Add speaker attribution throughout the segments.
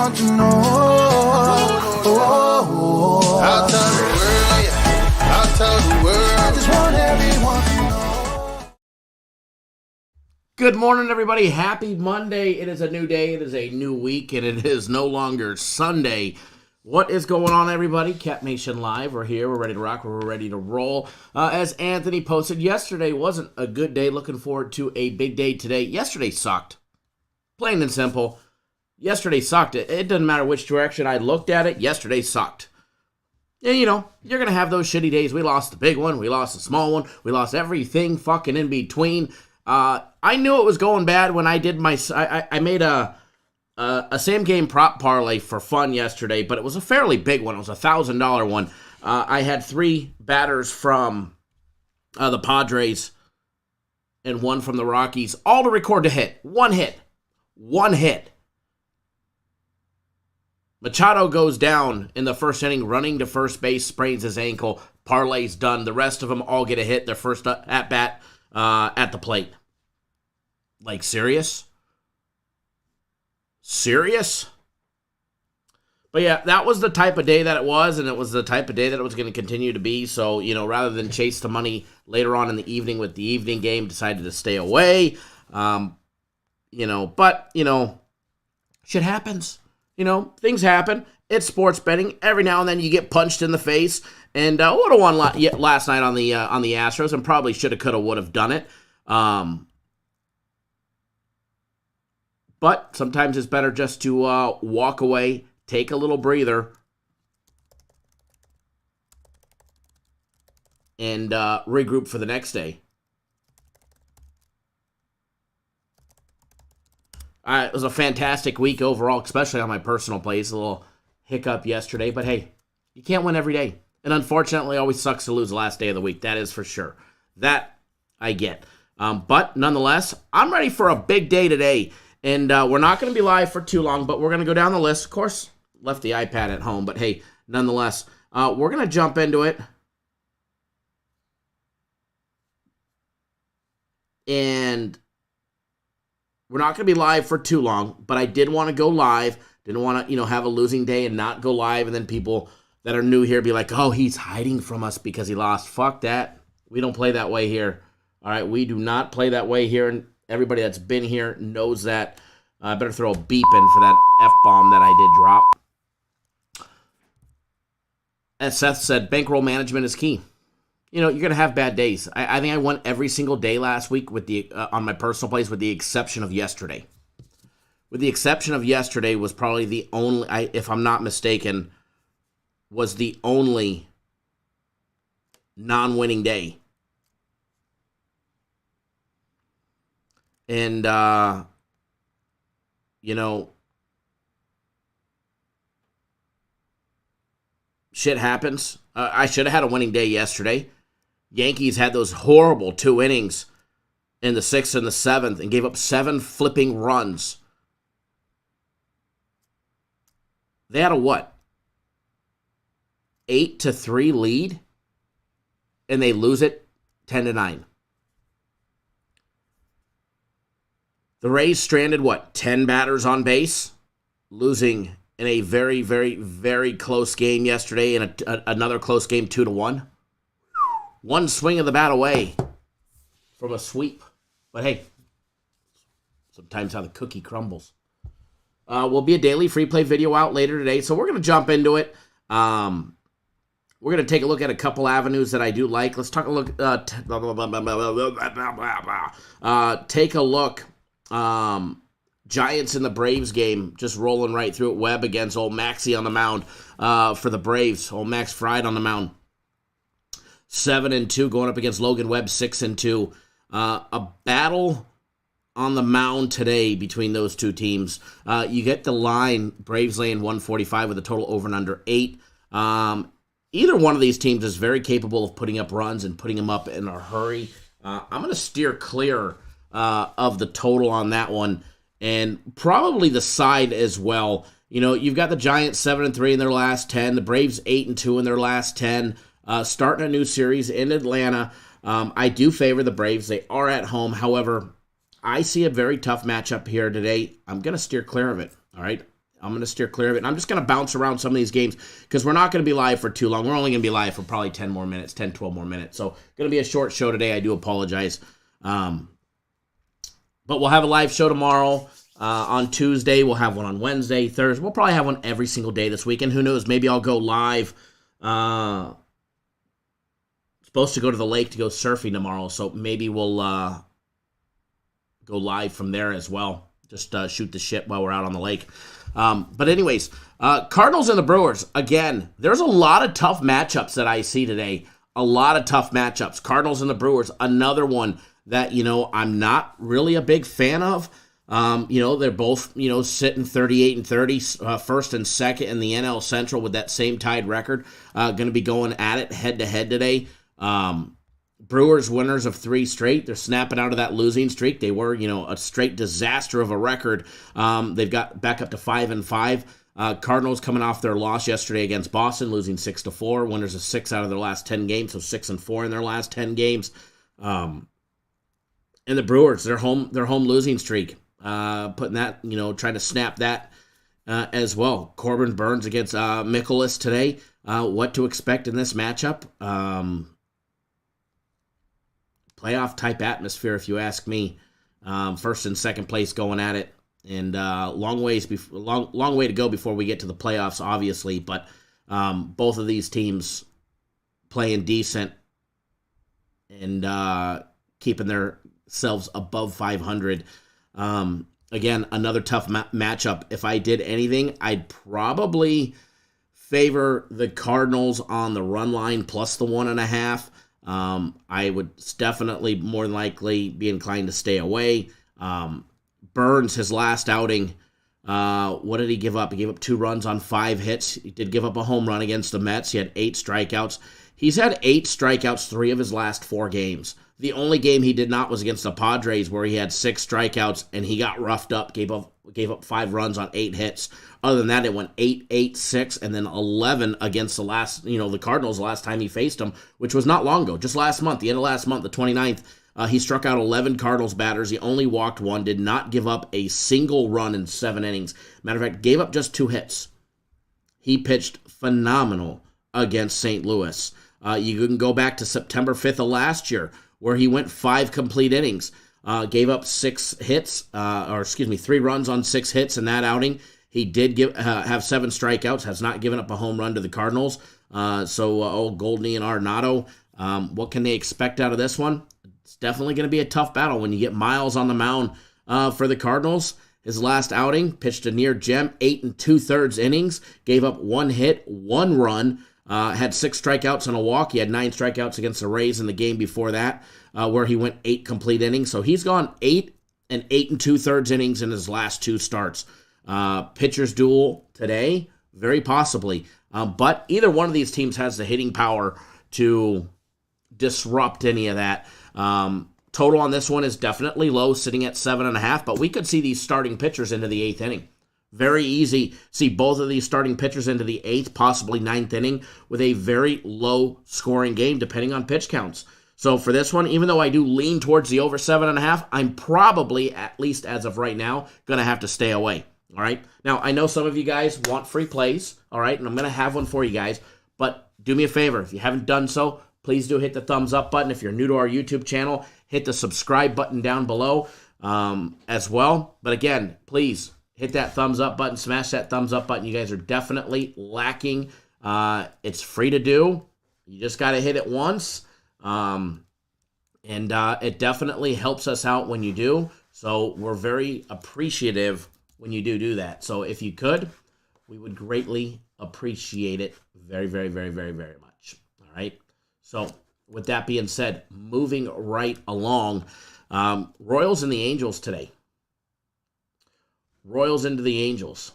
Speaker 1: want to know. I'll tell the world, yeah. I'll tell the world. I just want everyone to know.
Speaker 2: Good morning, everybody. Happy Monday. It is a new day. It is a new week, and it is no longer Sunday. What is going on, everybody? Cap Nation Live. We're here. We're ready to rock. We're ready to roll. As Anthony posted, yesterday wasn't a good day. Looking forward to a big day today. Yesterday sucked. Plain and simple. Yesterday sucked. It doesn't matter which direction I looked at it. Yesterday sucked. And, you know, you're going to have those shitty days. We lost the big one. We lost the small one. We lost everything fucking in between. I knew it was going bad when I did my... I made a same game prop parlay for fun yesterday, but it was a fairly big one. It was a $1,000 one. I had 3 batters from the Padres and 1 from the Rockies, all to record a hit. One hit. Machado goes down in the first inning, running to first base, sprains his ankle. Parlay's done. The rest of them all get a hit. Their first at bat at the plate. Like, serious? Serious? But yeah, that was the type of day that it was, and it was the type of day that it was going to continue to be. So, you know, rather than chase the money later on in the evening with the evening game, decided to stay away. You know, but, you know, shit happens. You know, things happen. It's sports betting. Every now and then you get punched in the face. And would have won last night on the Astros, and probably should have, could have, would have done it. But sometimes it's better just to walk away, take a little breather, and regroup for the next day. It was a fantastic week overall, especially on my personal plays. A little hiccup yesterday, but hey, you can't win every day. And unfortunately, it always sucks to lose the last day of the week. That is for sure. That I get. But nonetheless, I'm ready for a big day today. And we're not going to be live for too long, but we're going to go down the list. Of course, left the iPad at home, but hey, nonetheless, we're going to jump into it. And we're not going to be live for too long, but I did want to go live. Didn't want to, you know, have a losing day and not go live, and then people that are new here be like, oh, he's hiding from us because he lost. Fuck that. We don't play that way here. All right, we do not play that way here, and everybody that's been here knows that. I better throw a beep in for that F-bomb that I did drop. As Seth said, bankroll management is key. You know, you're going to have bad days. I think I won every single day last week with the on my personal plays with the exception of yesterday. With the exception of yesterday was probably the only, if I'm not mistaken, was the only non-winning day. And, you know, shit happens. I should have had a winning day yesterday. Yankees had those horrible 2 innings in the 6th and the 7th and gave up 7 flipping runs. They had a what? 8-3 lead, and they lose it 10-9. The Rays stranded, 10 batters on base, losing in a very, very, very close game yesterday and another close game 2-1. One swing of the bat away from a sweep. But hey, sometimes how the cookie crumbles. Will be a daily free play video out later today, so we're going to jump into it. We're going to take a look at a couple avenues that I do like. Let's take a look. Take a look. Giants in the Braves game, just rolling right through it. Webb against old Maxey on the mound for the Braves. Old Max Fried on the mound. 7-2 going up against Logan Webb, 6-2. A battle on the mound today between those two teams. You get the line, Braves laying 145 with a total over and under 8. Either one of these teams is very capable of putting up runs and putting them up in a hurry. I'm going to steer clear of the total on that one, and probably the side as well. You know, you've got the Giants 7-3 in their last 10, the Braves 8-2 in their last 10, starting a new series in Atlanta. I do favor the Braves. They are at home. However, I see a very tough matchup here today. I'm going to steer clear of it, all right? I'm going to steer clear of it. And I'm just going to bounce around some of these games because we're not going to be live for too long. We're only going to be live for probably 10 more minutes, 10, 12 more minutes. So going to be a short show today. I do apologize. But we'll have a live show tomorrow. On Tuesday, we'll have one on Wednesday, Thursday. We'll probably have one every single day this weekend. Who knows? Maybe I'll go live. Supposed to go to the lake to go surfing tomorrow, so maybe we'll go live from there as well. Just shoot the shit while we're out on the lake. But anyways, Cardinals and the Brewers. Again, there's a lot of tough matchups that I see today. A lot of tough matchups. Cardinals and the Brewers, another one that, I'm not really a big fan of. They're both, sitting 38 and 30, first and second in the NL Central with that same tied record. Going to be going at it head-to-head today. Brewers winners of 3 straight. They're snapping out of that losing streak. They were, a straight disaster of a record. They've got back up to 5-5. Cardinals coming off their loss yesterday against Boston, losing 6-4. Winners of 6 out of their last 10 games, so 6-4 in their last 10 games. And the Brewers, their home losing streak, putting that, trying to snap that as well. Corbin Burns against Mikolas today. What to expect in this matchup? Playoff type atmosphere, if you ask me. First and second place going at it, and long way to go before we get to the playoffs, obviously. But both of these teams playing decent and keeping themselves above 500. Again, another tough matchup. If I did anything, I'd probably favor the Cardinals on the run line plus the 1.5. I would definitely more than likely be inclined to stay away. Burns, his last outing, what did he give up? He gave up 2 runs on 5 hits. He did give up a home run against the Mets. He had 8 strikeouts. He's had 8 strikeouts 3 of his last 4 games. The only game he did not was against the Padres, where he had 6 strikeouts and he got roughed up, gave up 5 runs on 8 hits. Other than that, it went 8, 8, 6, and then 11 against the Cardinals the last time he faced them, which was not long ago, just last month, the end of last month, the 29th. He struck out 11 Cardinals batters. He only walked 1, did not give up a single run in 7 innings. Matter of fact, gave up just 2 hits. He pitched phenomenal against St. Louis. You can go back to September 5th of last year, where he went 5 complete innings, gave up 3 runs on 6 hits in that outing. He did have 7 strikeouts, has not given up a home run to the Cardinals. Old Goldney and Arenado, what can they expect out of this one? It's definitely going to be a tough battle when you get Miles on the mound for the Cardinals. His last outing, pitched a near gem, 8 2/3 innings, gave up 1 hit, 1 run, had 6 strikeouts and a walk. He had 9 strikeouts against the Rays in the game before that, where he went 8 complete innings. So he's gone 8 2/3 innings in his last 2 starts. Pitchers duel today, very possibly. But either one of these teams has the hitting power to disrupt any of that. Total on this one is definitely low, sitting at 7.5, but we could see these starting pitchers into the 8th inning. Very easy. See both of these starting pitchers into the 8th, possibly 9th inning with a very low scoring game, depending on pitch counts. So for this one, even though I do lean towards the over 7.5, I'm probably, at least as of right now, going to have to stay away. All right. Now, I know some of you guys want free plays. All right. And I'm going to have one for you guys. But do me a favor. If you haven't done so, please do hit the thumbs up button. If you're new to our YouTube channel, hit the subscribe button down below as well. But again, please hit that thumbs up button. Smash that thumbs up button. You guys are definitely lacking. It's free to do. You just got to hit it once. And it definitely helps us out when you do. So we're very appreciative when you do that. So if you could, we would greatly appreciate it very, very, very, very, very much. All right. So with that being said, moving right along, Royals and the Angels today. Royals into the Angels.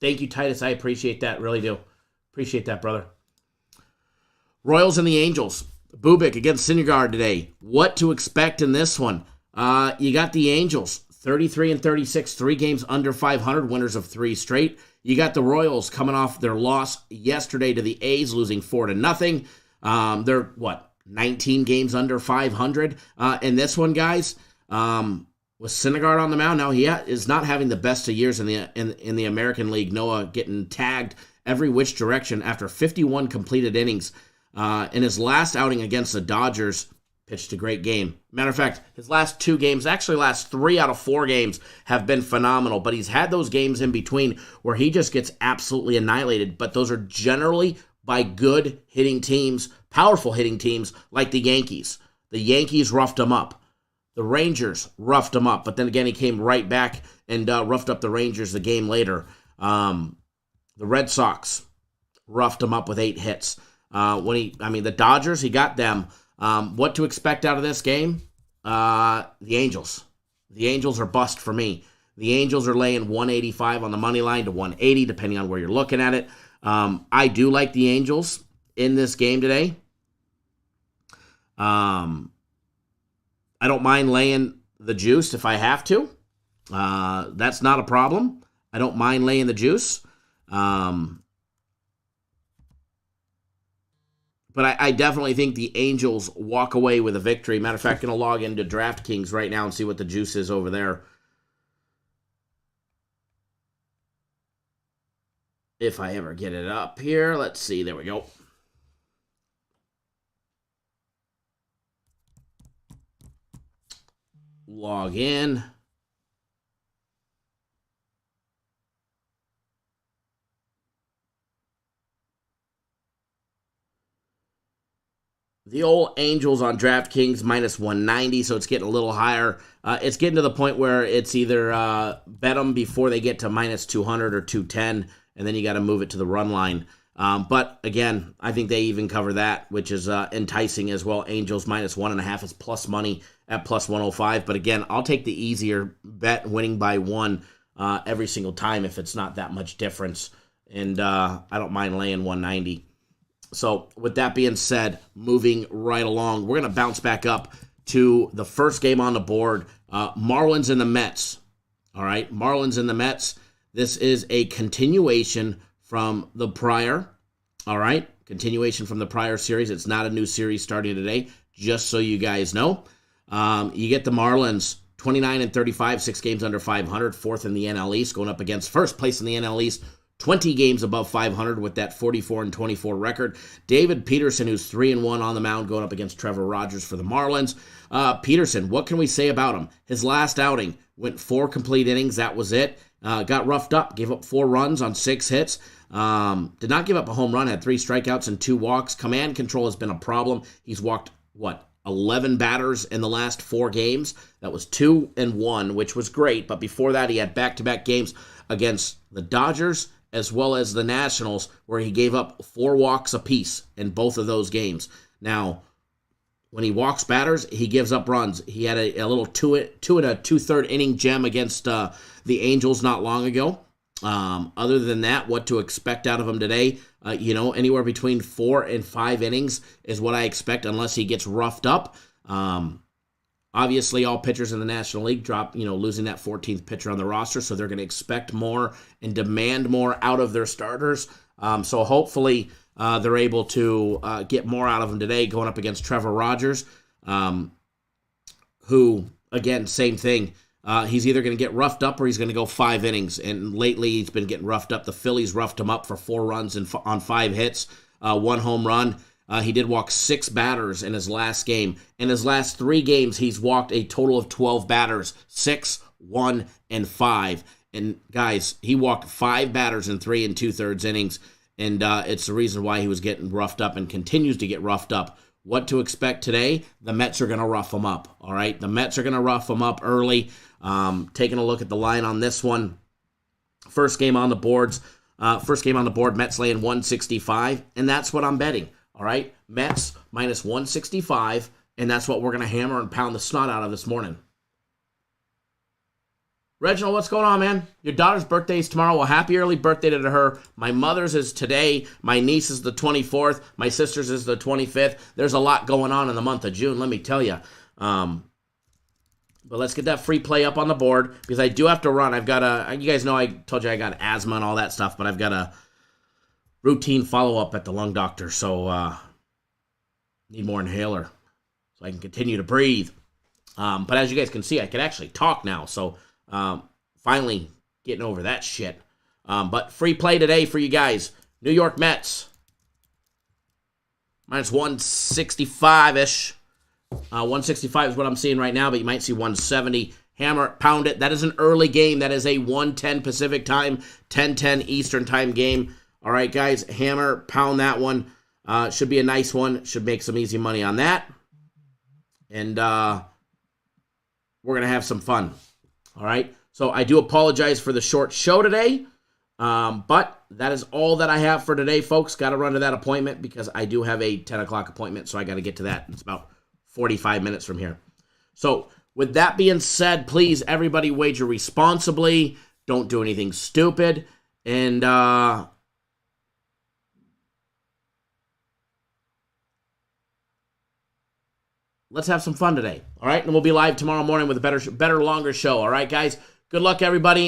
Speaker 2: Thank you, Titus. I appreciate that. Really do. Appreciate that, brother. Royals and the Angels. Bubik against Syndergaard today. What to expect in this one? You got the Angels, 33 and 36, 3 games under 500, winners of 3 straight. You got the Royals coming off their loss yesterday to the A's, losing 4-0. They're 19 games under 500. In this one, guys, with Syndergaard on the mound. Now he is not having the best of years in the American League. Noah getting tagged every which direction after 51 completed innings. In his last outing against the Dodgers, pitched a great game. Matter of fact, his last 2 games, actually last 3 out of 4 games, have been phenomenal. But he's had those games in between where he just gets absolutely annihilated. But those are generally by good hitting teams, powerful hitting teams like the Yankees. The Yankees roughed him up. The Rangers roughed him up. But then again, he came right back and roughed up the Rangers the game later. The Red Sox roughed him up with 8 hits. The Dodgers, he got them. What to expect out of this game? The Angels. The Angels are bust for me. The Angels are laying 185 on the money line to 180, depending on where you're looking at it. I do like the Angels in this game today. I don't mind laying the juice if I have to. That's not a problem. I don't mind laying the juice. But I definitely think the Angels walk away with a victory. Matter of fact, I'm going to log into DraftKings right now and see what the juice is over there. If I ever get it up here. Let's see. There we go. Log in. The old Angels on DraftKings minus 190, so it's getting a little higher. It's getting to the point where it's either bet them before they get to minus 200 or 210, and then you got to move it to the run line. But again, I think they even cover that, which is enticing as well. Angels minus 1.5 is plus money at plus 105. But again, I'll take the easier bet, winning by 1 every single time if it's not that much difference. And I don't mind laying 190. So with that being said, moving right along, we're going to bounce back up to the first game on the board, Marlins and the Mets. All right, Marlins and the Mets. This is a continuation from the prior. All right, continuation from the prior series. It's not a new series starting today, just so you guys know. You get the Marlins 29-35, 6 games under 500, 4th in the NL East, going up against first place in the NL East, 20 games above 500 with that 44-24 record. David Peterson, who's 3-1 on the mound, going up against Trevor Rogers for the Marlins. Peterson, what can we say about him? His last outing went 4 complete innings. That was it. Got roughed up, gave up 4 runs on 6 hits. Did not give up a home run, had 3 strikeouts and 2 walks. Command control has been a problem. He's walked, 11 batters in the last 4 games. That was 2-1, which was great. But before that, he had back-to-back games against the Dodgers as well as the Nationals, where he gave up 4 walks apiece in both of those games. Now, when he walks batters, he gives up runs. He had a little 2 and a 2/3 inning gem against the Angels not long ago. Other than that, what to expect out of him today? Anywhere between 4 and 5 innings is what I expect, unless he gets roughed up. Obviously, all pitchers in the National League drop, losing that 14th pitcher on the roster, so they're going to expect more and demand more out of their starters. So hopefully they're able to get more out of him today, going up against Trevor Rogers, who, again, same thing. He's either going to get roughed up or he's going to go 5 innings. And lately he's been getting roughed up. The Phillies roughed him up for 4 runs on 5 hits, 1 home run. He did walk 6 batters in his last game. In his last 3 games, he's walked a total of 12 batters, 6, 1, and 5. And guys, he walked 5 batters in 3 2/3 innings. And it's the reason why he was getting roughed up and continues to get roughed up. What to expect today? The Mets are going to rough him up, all right? The Mets are going to rough him up early. Taking a look at the line on this one. First game on the board, Mets laying 165, and that's what I'm betting, all right? Mets minus 165, and that's what we're going to hammer and pound the snot out of this morning. Reginald, what's going on, man? Your daughter's birthday is tomorrow. Well, happy early birthday to her. My mother's is today. My niece is the 24th. My sister's is the 25th. There's a lot going on in the month of June, let me tell you. But let's get that free play up on the board, because I do have to run. You guys know I told you I got asthma and all that stuff, but I've got a routine follow-up at the lung doctor, so need more inhaler so I can continue to breathe. But as you guys can see, I can actually talk now. So finally getting over that shit. But free play today for you guys. New York Mets. Minus 165-ish. 165 is what I'm seeing right now, but you might see 170. Hammer, pound it. That is an early game. That is a 1:10 Pacific time, 10:10 Eastern time game. All right, guys, hammer, pound that one. Should be a nice one. Should make some easy money on that. And we're going to have some fun. All right, so I do apologize for the short show today, but that is all that I have for today, folks. Got to run to that appointment because I do have a 10 o'clock appointment, so I got to get to that. It's about 45 minutes from here. So with that being said, please, everybody wager responsibly. Don't do anything stupid. And let's have some fun today. All right, and we'll be live tomorrow morning with a better, longer show. All right, guys. Good luck, everybody.